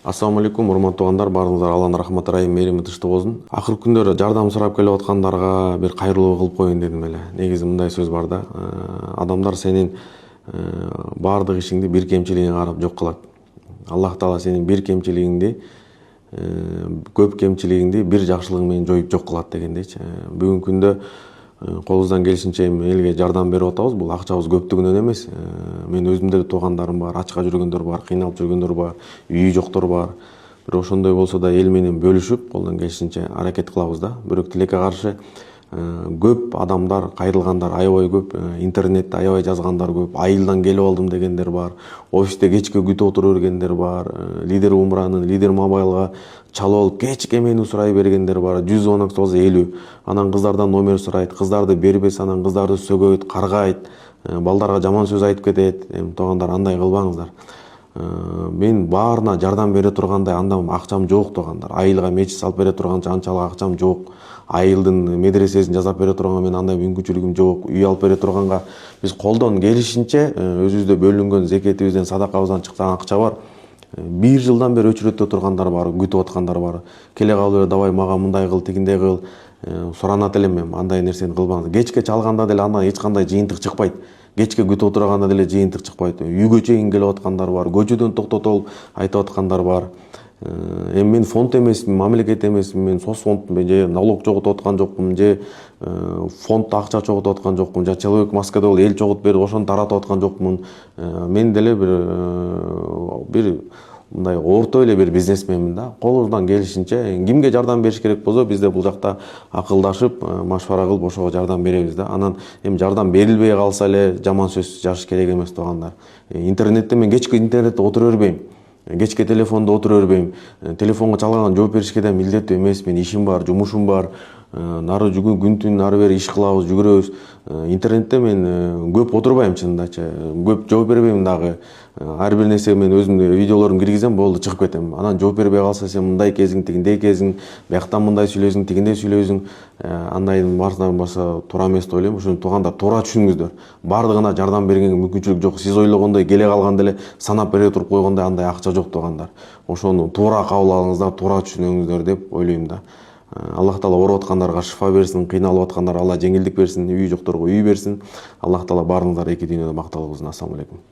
Ассаламу алейкум, урматтуу туугандар, баарыңыздар Алланын рахматы, ырайым, мээрими тынчтык болсун. Акыркы күндөрү жардам сурап келип аткандарга бир кайрылуу кылып коеюн дедим эле. Негизи мындай сөз бар да, адамдар сенин баардык ишиңди бир кемчилигине карап жок кылат. Аллах Таала сенин бир кемчилигиңди, көп кемчилигиңди бир жакшылыгың менен жоюп жок кылат дегендейчи. Бүгүнкү күндө колубуздан келишинче элге жардам берип атабыз. Бул акчабыз көптүгүнөн эмес. Мен өзүмдө да туугандарым бар, ачка жүргөндөр бар, кыйналып жүргөндөр бар, үйү жоктор бар. Бирок ошондой болсо да эл менен бөлүшүп, колдон келишинче аракет кылабыз да. Бирок тилекке каршы көп адамдар, кайрылгандар аябай көп, интернетте аябай жазгандар көп, айылдан келип алдым дегендер бар, офисте кечке күтүп отура бергендер бар, лидер умранын, лидер мобайлга чалып алып кечке мени сурай бергендер бар, 100 звонок сооза 50. Анан кыздардан номер сурайт, кыздарды бербес, анан кыздарды сөгөйт, каргайт, балдарга жаман сөз айтып кетет. Туугандар, андай кылбаңыздар. Мен баарына жардам бере тургандай андай акчам жок, туугандар. Айылга мечит салып бере турганча анчалык акчам жок. Айылдын медресесин жасап бере турганга мен андай мүмкүнчүлүгүм жок. Үй алып бере турганга биз колдон келишинче өзүбүздө бөлүнгөн зекетибизден, садакабыздан чыккан акча бар. 1 жылдан бери өчүрөттө тургандар бар, күтүп аткандар бар. Келе калып эле давай мага мындай кыл, тигиндей кыл, суранат элем мен, андай нерсени кылбаңыз. Кечке чалганда деле андан эч кандай жыйынтык чыкпайт. Кечке күтүп отурганда деле жыйынтык чыкпайт. Үйгө чейин келип аткандар бар, көчөдөн токтотуп айтып аткандар бар. Эми мен фонд эмесмин, мамлекет эмесмин, мен соцфондмун, же налог чогултуп аткан жокмун, же фондто акча чогултуп аткан жокмун, же человек маскада болуп эл чогултуп берип ошону таратып аткан жокмун. Мен деле бир мындай орто эле бир бизнесменмин да. Колубуздан келишинче кимге жардам бериш керек болсо бизде бул жакта акылдашып, машвара кылып ошого жардам беребиз да. Анан эми жардам берилбей калса эле жаман сөз жазыш керек эмес, туугандар. Интернетте мен кечке интернетте отура бербейм. Кечке телефондо отура бербейм. Телефонго чалганда жооп беришке да милдеттүү эмесмин. Ишим бар, жумушум бар. Нары күн түн нары бери иш кылабыз, жүгүрөбүз. Интернетте мен көп отурбайм, чынындачы. Көп жооп бербейм дагы. Ар бир нерсеге мен өзүмдүн видеолорумду киргизем, болду, чыгып кетем. Анан жооп бербей калса сен мындай кезиң, тигиндей кезиң, бияктан мындай сүйлөйсүң, тигиндей сүйлөйсүң. Андайдын баарынан баса туура эмес деп ойлойм. Ошону туугандар туура түшүнүңүздөр. Бардыгына жардам бергенге мүмкүнчүлүк жок. Сиз ойлогондой келе калганда эле санап бере туруп койгондой андай акча жок, туугандар. Ошону туура кабыл алыңыздар, туура түшүнүңүздөр деп ойлойм да. Аллах Таала ооруп аткандарга шифа берсин, кыйналып аткандарга Алла жеңилдик берсин, үйү жокторго үй берсин. Аллах Таала баарыңыздар эки дүйнөдө макталуу кылсын. Ассаламу алейкум.